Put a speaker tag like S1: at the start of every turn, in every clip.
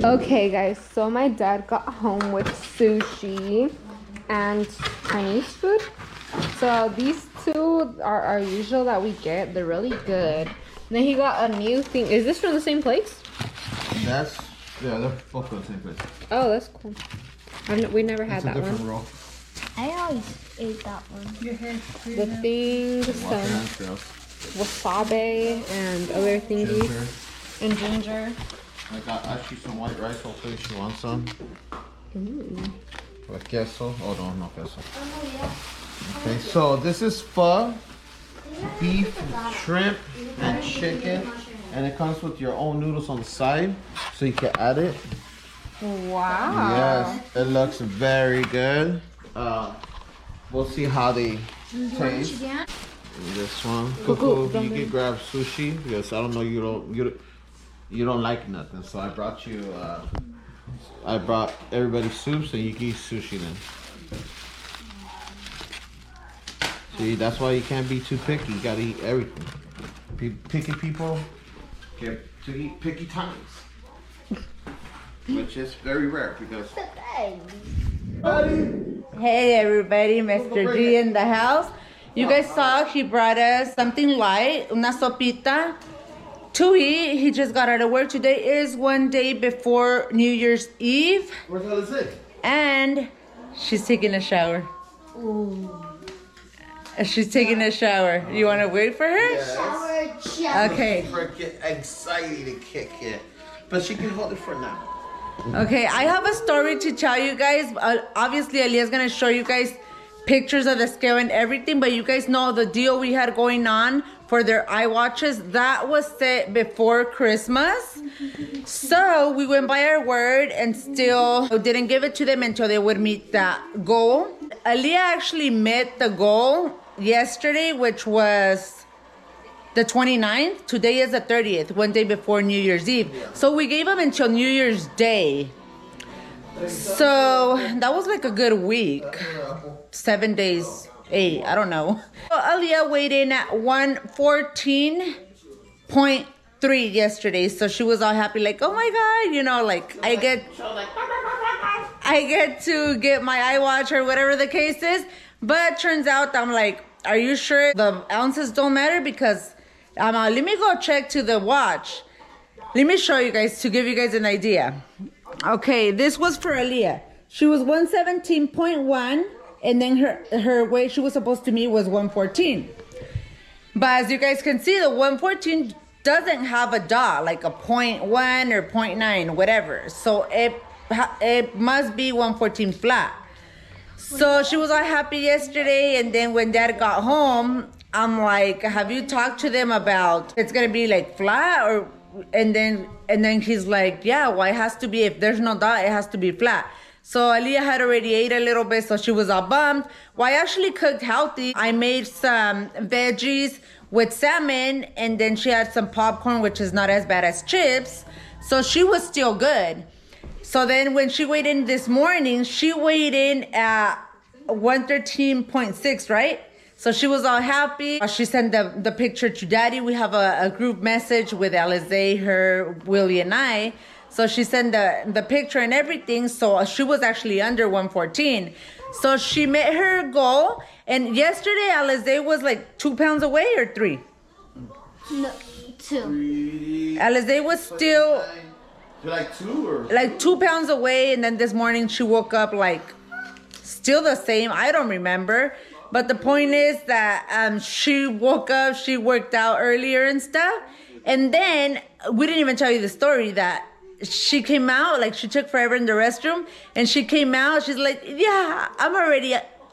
S1: Okay guys, so my dad got home with sushi and Chinese food. So these two are our usual that we get. They're really good. And then he got a new thing. Is this from the same place?
S2: Yeah, they're both from the same place.
S1: Oh, that's cool. We never had that one.
S2: Roll.
S3: I always ate that one.
S1: The thing, some wasabi and other thingies.
S2: Ginger.
S1: And ginger.
S2: I got actually some white rice. Hopefully she wants some. With queso. Oh no queso. Okay, so this is pho, beef, shrimp, and chicken. And it comes with your own noodles on the side, so you can add it.
S1: Wow.
S2: Yes, it looks very good. We'll see how they taste. This one, Cuckoo, you can grab sushi because I don't know you don't like nothing. So I brought everybody soup so you can eat sushi then. See, that's why you can't be too picky. You gotta eat everything. Picky people get to eat picky times, which is very rare because.
S4: Hey everybody, Mr. G in the house. You guys saw he brought us something light, una sopita to eat. He just got out of work. Today is one day before New Year's Eve.
S2: Where's Alizé?
S4: And she's taking a shower.
S3: Ooh.
S4: She's taking a shower. You want to wait for her?
S2: Yes.
S3: Shower.
S4: Okay.
S2: Freaking anxiety to kick it, but she can hold it for now.
S4: Okay, I have a story to tell you guys. Obviously, Aliyah's gonna show you guys pictures of the scale and everything, but you guys know the deal we had going on for their iWatches. That was set before Christmas. So we went by our word and still didn't give it to them until they would meet that goal. Aliyah actually met the goal yesterday, which was the 29th. Today is the 30th, one day before New Year's Eve. So we gave them until New Year's Day. So that was like a good week. 7 days, 8, I don't know. So Aliyah weighed in at 114.3 yesterday. So she was all happy, like, oh my God, you know, like I get to get my iWatch or whatever the case is. But turns out I'm like, are you sure the ounces don't matter? Because let me go check to the watch. Let me show you guys to give you guys an idea. Okay, this was for Aliyah. She was 117.1, and then her weight she was supposed to meet was 114. But as you guys can see, the 114 doesn't have a dot, like a 0.1 or 0.9, whatever. So it must be 114 flat. So she was all happy yesterday, and then when Dad got home, I'm like, have you talked to them about it's gonna be like flat or and then he's like, yeah, well, it has to be, if there's no dot, it has to be flat. So Aliyah had already ate a little bit, so she was all bummed. Well, I actually cooked healthy. I made some veggies with salmon, and then she had some popcorn, which is not as bad as chips. So she was still good. So then when she weighed in this morning, she weighed in at 113.6, right? So she was all happy. She sent the picture to Daddy. We have a group message with Alizé, her, Willie, and I. So she sent the picture and everything. So she was actually under 114. So she met her goal. And yesterday, Alizé was like 2 pounds away or 3?
S3: No, 2.
S4: Alizé was still
S2: You're like 2 or?
S4: like 2 pounds away. And then this morning she woke up like still the same. I don't remember. But the point is that she woke up, she worked out earlier and stuff. And then we didn't even tell you the story that she came out, like she took forever in the restroom. And she came out, she's like, yeah,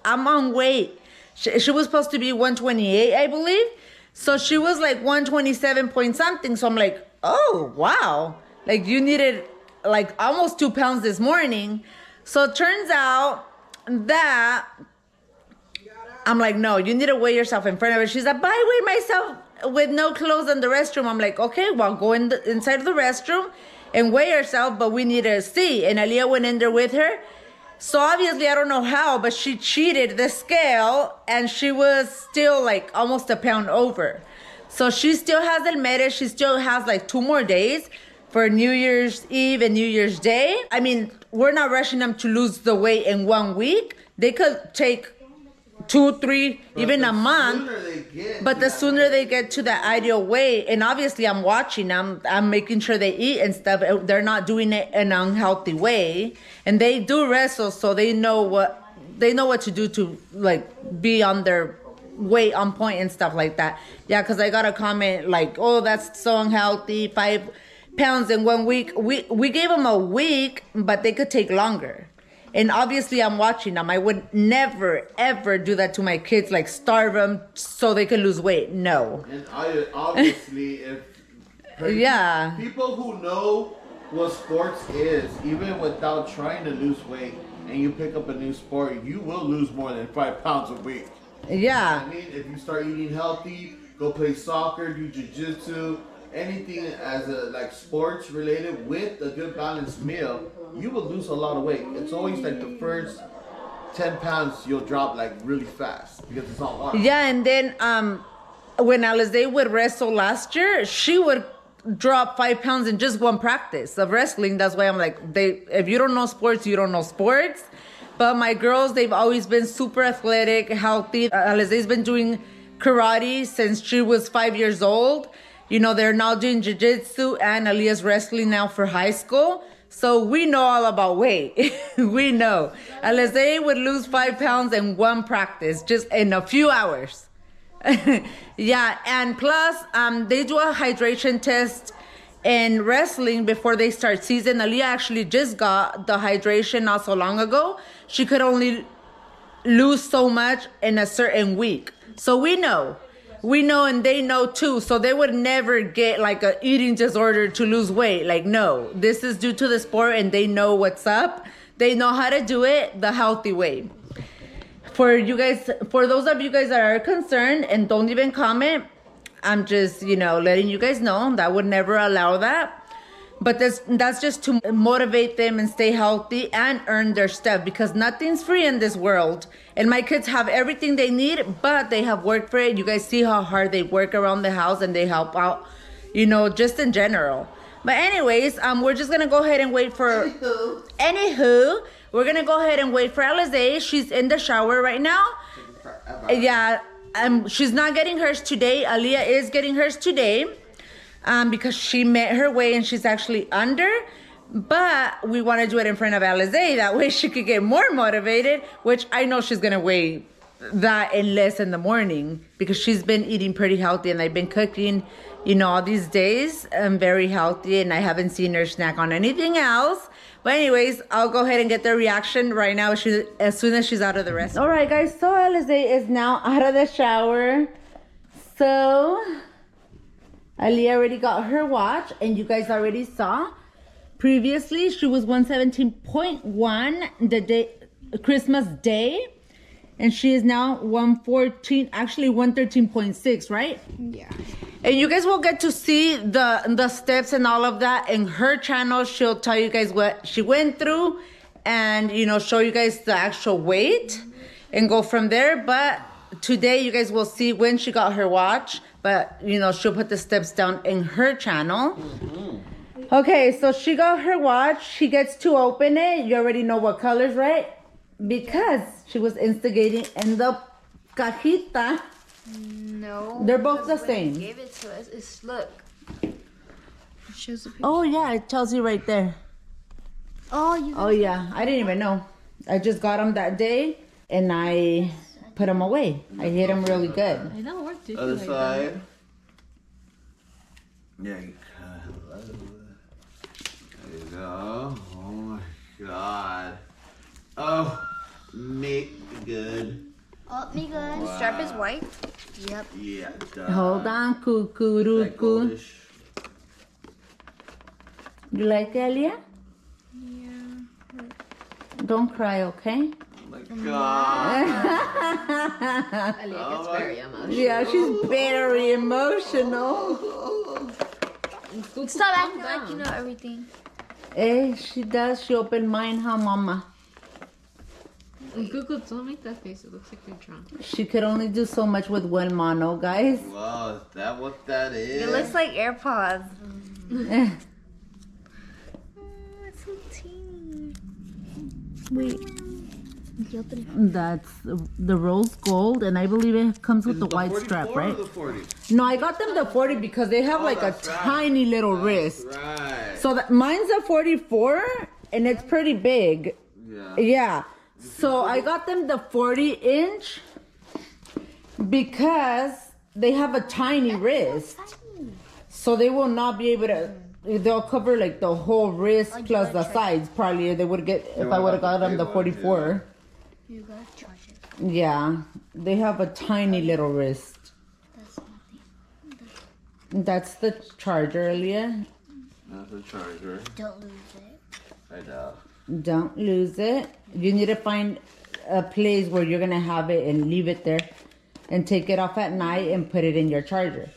S4: I'm on weight. She was supposed to be 128, I believe. So she was like 127 point something. So I'm like, oh, wow. Like you needed like almost 2 pounds this morning. So it turns out that I'm like, no, you need to weigh yourself in front of her. She's like, but I weigh myself with no clothes in the restroom. I'm like, okay, well, go inside of the restroom and weigh yourself, but we need to see. And Aliyah went in there with her. So obviously, I don't know how, but she cheated the scale, and she was still like almost a pound over. So she still has el mere. She still has like 2 more days for New Year's Eve and New Year's Day. I mean, we're not rushing them to lose the weight in 1 week. They could take 2, 3, even a month. But the sooner they get to the ideal weight, and obviously I'm watching, I'm making sure they eat and stuff. They're not doing it in an unhealthy way, and they do wrestle, so they know what to do to like be on their weight on point and stuff like that. Yeah, because I got a comment like, "Oh, that's so unhealthy. 5 pounds in 1 week." We gave them a week, but they could take longer. And obviously, I'm watching them. I would never, ever do that to my kids, like starve them so they can lose weight. No.
S2: And obviously, if people who know what sports is, even without trying to lose weight, and you pick up a new sport, you will lose more than 5 pounds a week.
S4: Yeah.
S2: I mean, if you start eating healthy, go play soccer, do jiu-jitsu, anything as a like sports related with a good balanced meal, you will lose a lot of weight. It's always like the first 10 pounds you'll drop like really fast because it's all water.
S4: Yeah, and then when Alizé would wrestle last year, she would drop 5 pounds in just one practice of wrestling. That's why I'm like, if you don't know sports, you don't know sports. But my girls, they've always been super athletic, healthy. Alizé's been doing karate since she was 5 years old. You know, they're now doing jiu-jitsu, and Aliyah's wrestling now for high school. So we know all about weight. We know. Alizé would lose 5 pounds in one practice, just in a few hours. Yeah, and plus, they do a hydration test in wrestling before they start season. Aliyah actually just got the hydration not so long ago. She could only lose so much in a certain week. So we know. We know, and they know too. So they would never get like a eating disorder to lose weight. Like, no, this is due to the sport, and they know what's up. They know how to do it the healthy way. For you guys, for those of you guys that are concerned and don't even comment, I'm just, letting you guys know that I would never allow that. But that's just to motivate them and stay healthy and earn their stuff, because nothing's free in this world. And my kids have everything they need, but they have worked for it. You guys see how hard they work around the house, and they help out, just in general. But anyways, we're just going to go ahead and wait for... Anywho, we're going to go ahead and wait for Alizé. She's in the shower right now. Yeah, she's not getting hers today. Aliyah is getting hers today. Because she met her weight and she's actually under, but we want to do it in front of Alizé. That way she could get more motivated, which I know she's going to weigh that and less in the morning, because she's been eating pretty healthy, and I've been cooking, all these days. I'm very healthy, and I haven't seen her snack on anything else. But anyways, I'll go ahead and get the reaction right now as soon as she's out of the rest. All right, guys, so Alizé is now out of the shower. So... Aliyah already got her watch, and you guys already saw. Previously, she was 117.1 the day Christmas Day, and she is now 114, actually 113.6, right?
S1: Yeah.
S4: And you guys will get to see the steps and all of that in her channel. She'll tell you guys what she went through, and show you guys the actual weight and go from there. But today you guys will see when she got her watch. But, she'll put the steps down in her channel. Mm-hmm. Okay, so she got her watch. She gets to open it. You already know what colors, right? Because she was instigating in the cajita.
S3: No.
S4: They're both the same.
S3: Gave it to us. Look. It shows the picture.
S4: Oh, yeah, it tells you right there.
S3: Oh,
S4: yeah. I didn't even know. I just got them that day, and I... put them away. I hid them really good.
S1: I don't work too.
S2: Other side. Yeah, you can. There you go. Oh my god. Oh, me good.
S3: Oh, me good.
S2: Wow.
S3: Strap is white. Yep.
S2: Yeah. Duh.
S4: Hold on, cuckoo. You like it, Aliyah?
S3: Yeah.
S4: Don't cry, okay?
S2: Oh my god.
S1: Aliyah gets very emotional.
S4: Yeah, she's very emotional.
S3: Stop acting like you know everything.
S4: She does. She opened mine, huh, Mama?
S1: Google, don't make that face. It looks like you're drunk.
S4: She could only do so much with one mono, guys.
S2: Wow, is that what that is?
S3: It looks like AirPods. Wait. Okay, open it.
S4: That's the rose gold, and I believe it comes with the white strap, right?
S2: The 40?
S4: No, I got them the 40 because they have like a
S2: that's right.
S4: tiny little wrist.
S2: Right.
S4: So mine's a 44, and it's pretty big.
S2: Yeah.
S4: Yeah. So I got them the 40-inch because they have a tiny wrist. So they will not be able to, they'll cover like the whole wrist plus the sides probably. They would get, if I would have got them the 44.
S3: You gotta charge it.
S4: Yeah. They have a tiny little wrist.
S3: That's nothing.
S4: That's the charger, Aliyah.
S2: That's the charger.
S3: Don't lose it.
S2: I know.
S4: Don't lose it. You need to find a place where you're gonna have it and leave it there and take it off at night and put it in your charger.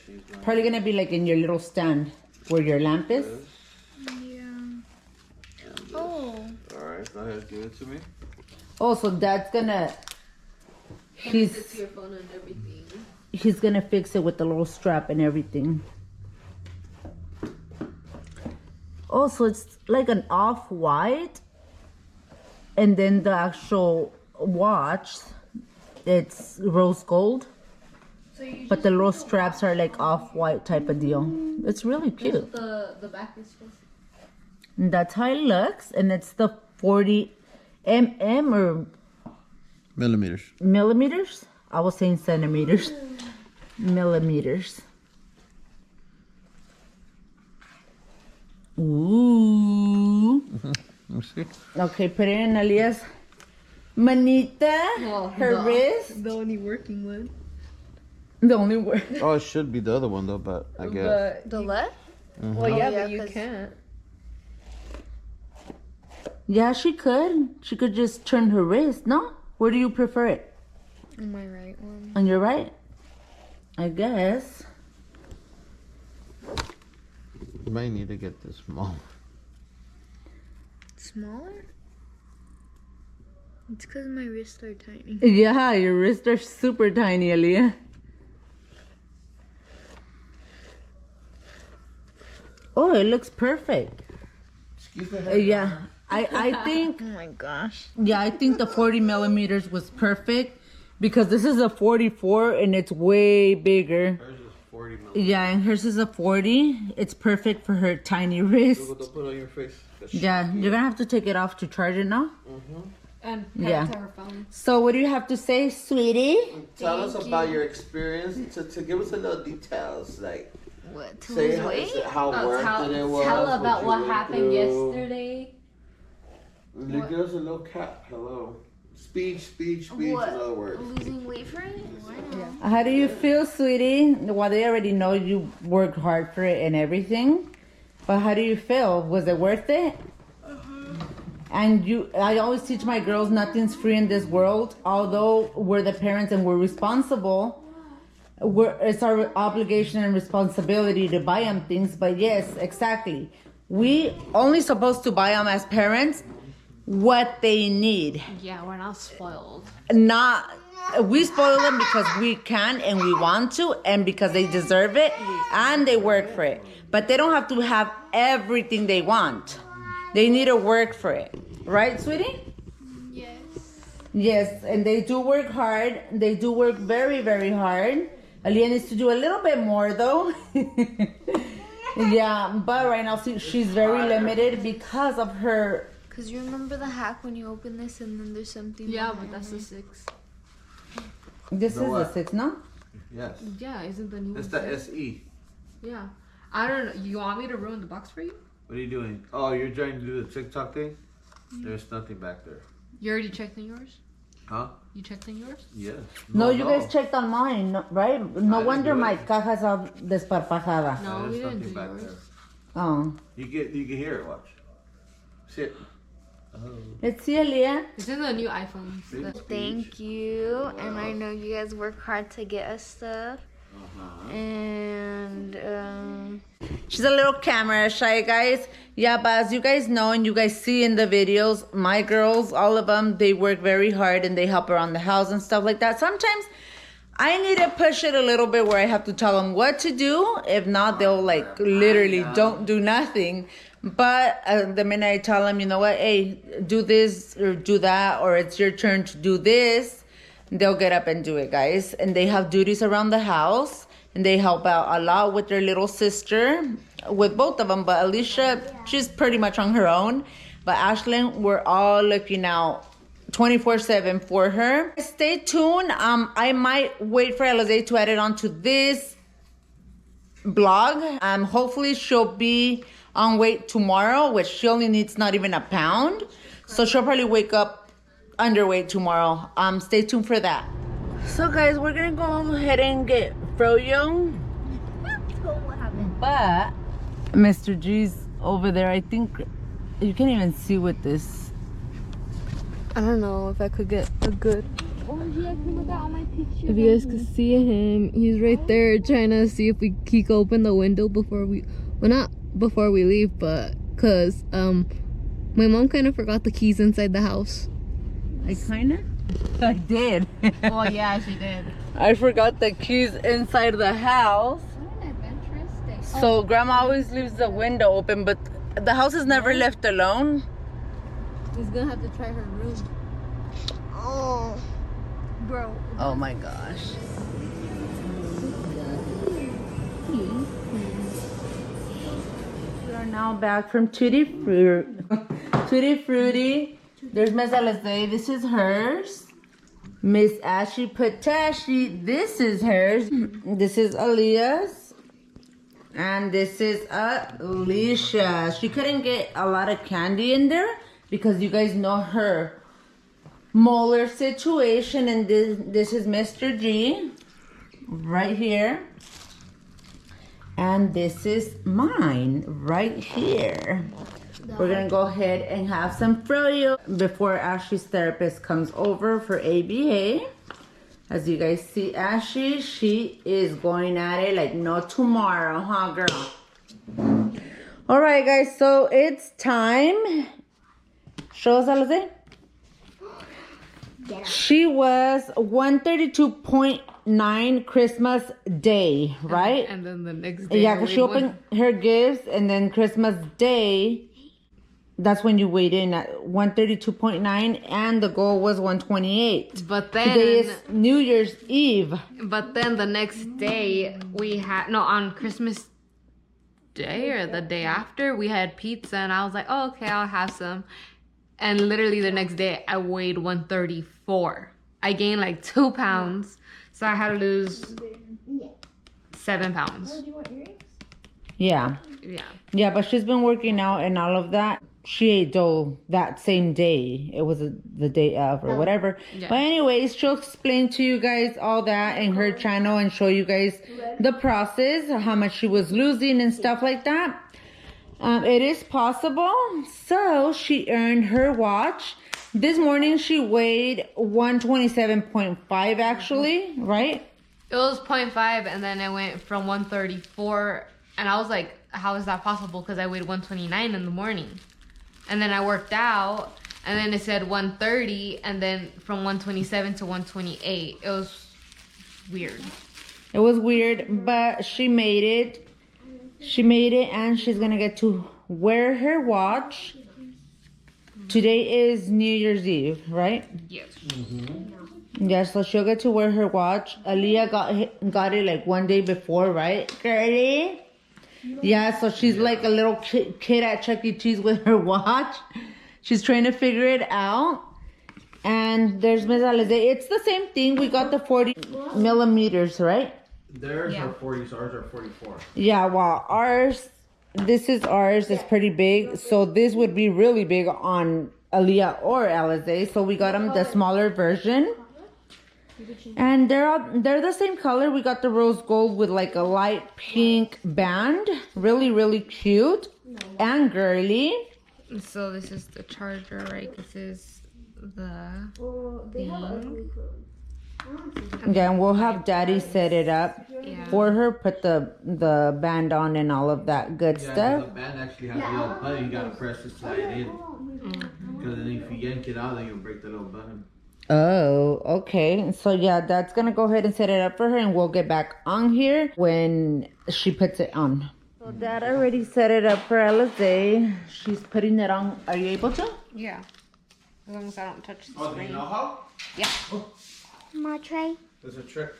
S4: Probably gonna be like in your little stand where your lamp is.
S3: Yeah. Oh.
S2: Alright, go ahead, give it to me.
S4: Oh, so Dad's gonna, he's
S1: your phone and everything.
S4: he's gonna fix it with the little strap and everything. Oh, so it's like an off-white, and then the actual watch, it's rose gold, but the little straps are like off-white type of deal. It's really cute.
S1: The back is supposed
S4: And that's how it looks, and it's the 40 mm or
S2: Millimeters.
S4: millimeters. I was saying centimeters. Millimeters. Ooh.
S2: Let me see.
S4: Okay, put it in Aliyah's manita, her wrist.
S1: the only working one.
S4: The only word.
S2: Oh, it should be the other one though, but I guess.
S3: The left?
S1: Well, yeah,
S3: yeah,
S1: but you
S3: 'cause-
S1: can't.
S4: Yeah, she could. She could just turn her wrist, no? Where do you prefer it?
S3: My right one.
S4: On your right? I guess.
S2: You might need to get this small.
S3: Smaller? It's because my wrists are tiny.
S4: Yeah, your wrists are super tiny, Aliyah. Oh, it looks perfect.
S2: Excuse me.
S4: Yeah, I think,
S3: Oh my gosh.
S4: yeah, I think the 40 millimeters was perfect because this is a 44 and it's way bigger.
S2: Hers is 40 millimeters.
S4: Yeah, and hers is a 40. It's perfect for her tiny wrist.
S2: Don't put it on your face.
S4: Yeah, you're gonna have to take it off to charge it now.
S1: And
S4: Yeah.
S1: to her phone.
S4: So what do you have to say, sweetie?
S2: Tell us about your experience. To give us a little details, like
S3: What? To
S2: say
S3: lose
S2: how,
S3: weight?
S2: how worth it was.
S1: Tell about
S2: you
S1: what
S2: went
S1: happened
S2: through.
S1: yesterday.
S2: Give us a little cap. Hello. Speech.
S3: What?
S2: In other words.
S3: Losing weight for it?
S4: How do you feel, sweetie? Well, they already know you worked hard for it and everything. But how do you feel? Was it worth it? And I always teach my girls nothing's free in this world. Although we're the parents and we're responsible, it's our obligation and responsibility to buy them things. But yes, exactly. We only supposed to buy them as parents what they need.
S1: Yeah, we're not spoiled.
S4: We spoil them because we can and we want to and because they deserve it and they work for it. But they don't have to have everything they want. They need to work for it. Right, sweetie?
S3: Yes.
S4: Yes, and they do work hard. They do work very, very hard. Aliyah needs to do a little bit more though. Yeah, but right now she's very limited because of her.
S3: Because you remember the hack when you open this and then there's something.
S1: Yeah, but
S3: behind
S1: that's
S3: it?
S1: the 6.
S4: This
S2: The
S4: is
S2: what?
S4: a 6, no?
S2: Yes.
S1: Yeah, isn't the new
S2: It's
S1: one
S2: the
S1: 6?
S2: SE.
S1: Yeah. I don't know. You want me to ruin the box for you?
S2: What are you doing? Oh, you're trying to do the TikTok thing? There's nothing back there.
S1: You already checked in yours?
S2: Huh?
S1: You checked in yours?
S2: Yes.
S4: No, you guys checked on mine, right? No
S2: didn't
S4: wonder
S2: do it.
S4: my caja's all desparpajada.
S1: No,
S2: There's
S1: we didn't
S2: nothing
S1: do
S2: back
S1: yours.
S2: there.
S4: Oh.
S2: You can hear it. Watch. Sit. Oh.
S4: Let's see, Aliyah.
S1: It's in the new iPhone.
S2: See?
S3: Thank you. And I know you guys work hard to get us stuff. And
S4: She's a little camera shy, guys. Yeah, but as you guys know and you guys see in the videos, my girls, all of them, they work very hard and they help around the house and stuff like that. Sometimes I need to push it a little bit where I have to tell them what to do. If not, they'll like literally don't do nothing. But the minute I tell them, you know what, hey, do this or do that, or it's your turn to do this, they'll get up and do it, guys. And they have duties around the house, and they help out a lot with their little sister, with both of them. But Alicia, she's pretty much on her own. But Ashlyn, we're all looking out 24/7 for her. Stay tuned. I might wait for Alizé to add it onto this blog. Hopefully she'll be on weight tomorrow, which she only needs not even a pound. So she'll probably wake up underweight tomorrow. Stay tuned for that. So guys, we're gonna go ahead and get froyo. But Mr. G's over there. I think you can't even see with this.
S1: I don't know if I could get a good.
S3: Oh yeah, can look at all my pictures.
S1: If you guys could see him, he's right there trying to see if he could open the window before we. Well, not before we leave, but cause my mom kind of forgot the keys inside the house.
S4: I did.
S1: Well, yeah, she did.
S4: I forgot the keys inside the house.
S3: What an adventurous day.
S4: So grandma always leaves the window open, but the house is never left alone.
S1: He's gonna have to try her room.
S3: Oh, bro.
S4: Oh my gosh. We are now back from Tutti Frutti. There's Miss Alizé. This is hers. Miss Ashley Patashi. This is hers. This is Aliyah's. And this is Alicia. She couldn't get a lot of candy in there because you guys know her molar situation. And this is Mr. G right here. And this is mine right here. We're gonna go ahead and have some froyo before Ashley's therapist comes over for ABA. As you guys see Ashley, she is going at it like no tomorrow, huh girl? All right guys, so it's time. Show us Alizé.
S3: Yeah.
S4: She was 132.9 Christmas Day, right?
S1: And then the next day.
S4: Yeah, because she opened her gifts, and then Christmas Day, that's when you weighed in at 132.9, and the goal was 128.
S1: But then
S4: Today is New Year's Eve.
S1: But then the next day we had on Christmas Day or the day after we had pizza, and I was like, oh okay, I'll have some. And literally the next day I weighed 134. I gained like 2 pounds, so I had to lose 7 pounds.
S4: Yeah. Yeah, but she's been working out and all of that. She ate dough that same day. It was the day of or whatever.
S1: Yeah.
S4: But anyways, she'll explain to you guys all that in her channel and show you guys the process, how much she was losing and stuff like that. It is possible. So she earned her watch. This morning she weighed 127.5 actually, right?
S1: It was 0.5, and then I went from 134, and I was like, how is that possible? Because I weighed 129 in the morning. And then I worked out, and then it said 130, and then from 127 to 128. It was weird.
S4: It was weird, but she made it. She made it, and she's gonna get to wear her watch. Today is New Year's Eve, right?
S1: Yes.
S4: Yeah, so she'll get to wear her watch. Aliyah got it like one day before, right, Gertie? Yeah, so she's like a little kid at Chuck E. Cheese with her watch. She's trying to figure it out. And there's Miss Alizé. It's the same thing. We got the 40 millimeters, right?
S2: Theirs are 40, so ours are 44.
S4: Yeah, well, this is ours. It's pretty big. So this would be really big on Aliyah or Alizé. So we got them the smaller version. And they're the same color. We got the rose gold with like a light pink band. Really, really cute and girly.
S1: So this is the charger, right? This is the thing.
S4: Yeah, and we'll have Daddy set it up for her. Put the band on and all of that good stuff.
S2: The band actually has a little button. You gotta press to slide it in. Because then if you yank it out, then you'll break the little button.
S4: Oh, okay. So yeah, that's gonna go ahead and set it up for her, and we'll get back on here when she puts it on. So Dad already set it up for Alizé. She's putting it on. Are you able to?
S1: Yeah. As long as I don't touch the
S2: Oh, do
S1: screen.
S2: you know how?
S1: Yeah.
S3: My tray.
S2: There's a trick.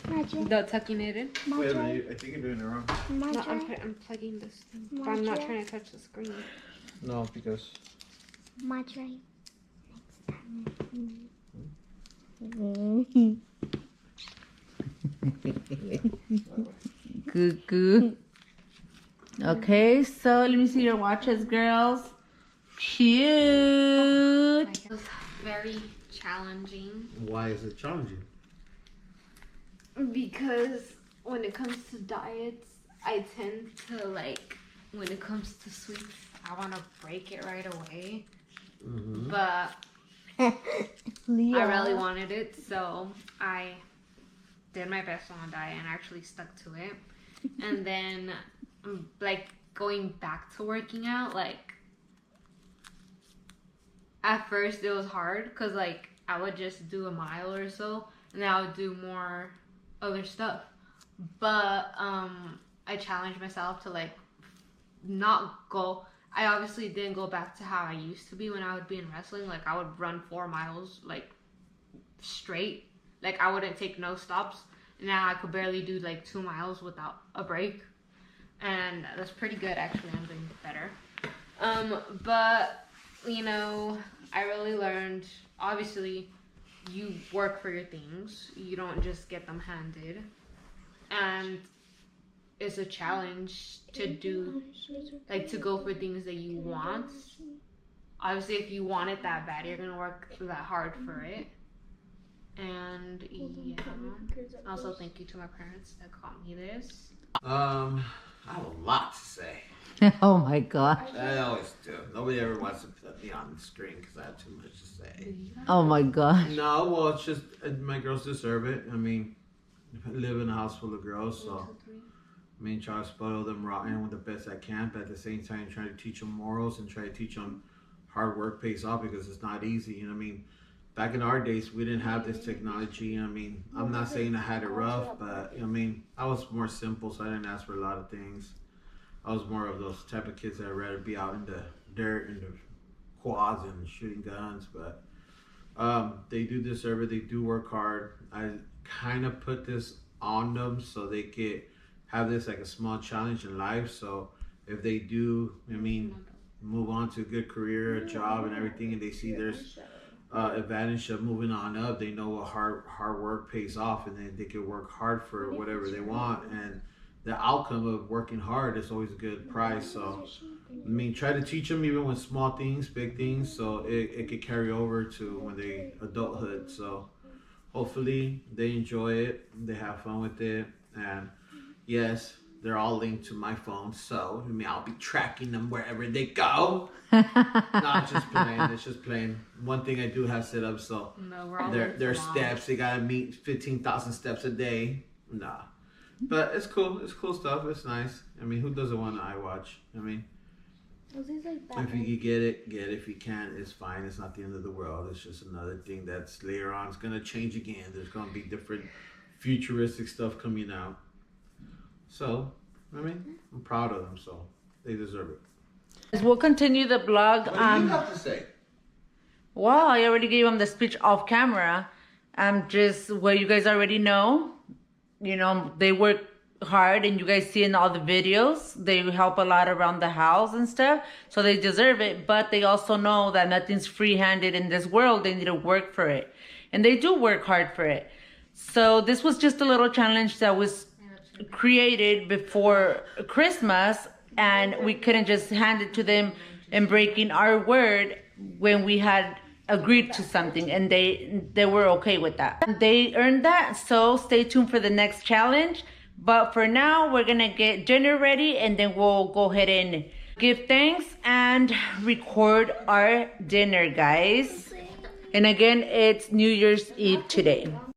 S3: My tray.
S1: The tucking it in.
S3: My
S2: Wait a
S3: tray.
S2: minute, I think you're doing it wrong.
S3: My
S1: No,
S3: tray.
S1: I'm plugging this thing.
S3: My
S1: But I'm not
S3: tray.
S1: trying to touch the screen.
S2: No, because...
S3: My tray.
S4: Good, good. Okay, so let me see your watches, girls. Cute.
S1: It was very challenging
S2: Why is it challenging?
S1: because when it comes to diets, I tend to when it comes to sweets, I want to break it right away.
S2: Mm-hmm.
S1: But I really wanted it, so I did my best on a diet and actually stuck to it. And then, going back to working out, at first it was hard because, I would just do a mile or so, and then I would do more other stuff. But, I challenged myself to, not go... I obviously didn't go back to how I used to be when I would be in wrestling. I would run 4 miles, straight. I wouldn't take no stops. Now I could barely do, 2 miles without a break. And that's pretty good, actually. I'm doing better. But, I really learned, obviously, you work for your things. You don't just get them handed. And it's a challenge to do, to go for things that you want. Obviously, if you want it that bad, you're gonna work that hard for it. And yeah, also thank you to my parents that got me this.
S2: I have a lot to say.
S4: Oh my gosh.
S2: I always do. Nobody ever wants to put me on the screen because I have too much to say.
S4: Oh my gosh.
S2: No, well, it's just my girls deserve it. I mean, I live in a house full of girls, so try to spoil them rotten with the best I can, but at the same time, try to teach them morals and try to teach them hard work pays off because it's not easy. Back in our days, we didn't have this technology. I'm not saying I had it rough, but I was more simple, so I didn't ask for a lot of things. I was more of those type of kids that would rather be out in the dirt and the quads and shooting guns, but they do deserve it. They do work hard. I kind of put this on them so they could have this a small challenge in life. So if they do, move on to a good career, a job, and everything, and they see there's advantage of moving on up, they know what hard work pays off, and then they can work hard for whatever they want. And the outcome of working hard is always a good prize. So try to teach them even with small things, big things, so it could carry over to when they adulthood. So hopefully they enjoy it, they have fun with it, and yes, they're all linked to my phone, so I'll be tracking them wherever they go. Not just playing, it's just playing. One thing I do have set up, so their steps, they gotta meet 15,000 steps a day. Nah, but it's cool. It's cool stuff. It's nice. Who doesn't want an iWatch? If you can get it. If you can't, it's fine. It's not the end of the world. It's just another thing that's later on. It's gonna change again. There's gonna be different futuristic stuff coming out. So, I'm proud of them, so they deserve it.
S4: We'll continue the vlog.
S2: What do you have to say?
S4: Well, I already gave them the speech off camera. Just what you guys already know. They work hard, and you guys see in all the videos, they help a lot around the house and stuff. So they deserve it, but they also know that nothing's free-handed in this world. They need to work for it. And they do work hard for it. So this was just a little challenge that was created before Christmas, and we couldn't just hand it to them and breaking our word when we had agreed to something, and they were okay with that. They earned that, so stay tuned for the next challenge. But for now, we're gonna get dinner ready, and then we'll go ahead and give thanks and record our dinner, guys. And again, it's New Year's Eve today.